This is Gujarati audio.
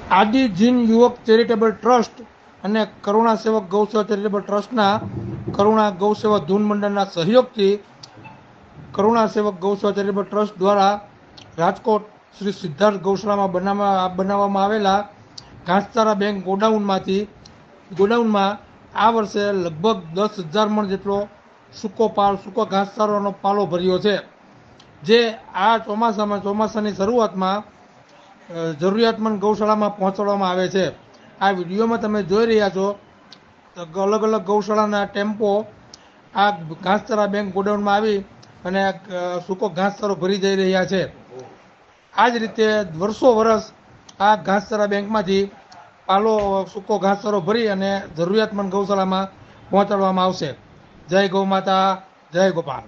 આદિ જીન યુવક ચેરિટેબલ ટ્રસ્ટ અને કરુણા સેવક ગૌસેવા ચેરિટેબલ ટ્રસ્ટના કરુણા ગૌસેવા ધૂન મંડળના સહયોગથી કરુણા સેવક ગૌસેવા ચેરિટેબલ ટ્રસ્ટ દ્વારા રાજકોટ શ્રી સિદ્ધાર્થ ગૌશાળામાં બનાવવામાં આવેલા ઘાસચારા બેંક ગોડાઉનમાં આ વર્ષે લગભગ 10,000 મણ જેટલો સૂકો ઘાસચારાનો પાલો ભર્યો છે, જે આ ચોમાસાની શરૂઆતમાં જરૂરિયાતમંદ ગૌશાળામાં પહોંચાડવામાં આવે છે. આ વિડીયોમાં તમે જોઈ રહ્યા છો અલગ અલગ ગૌશાળાના ટેમ્પો આ ઘાસચારા બેંક ગોડાઉનમાં આવી અને સૂકો ઘાસચારો ભરી જઈ રહ્યા છે. આ જ રીતે વર્ષો આ ઘાસચારા બેંકમાંથી સૂકો ઘાસચારો ભરી અને જરૂરિયાતમંદ ગૌશાળામાં પહોંચાડવામાં આવશે. જય ગૌ માતા, જય ગોપાલ.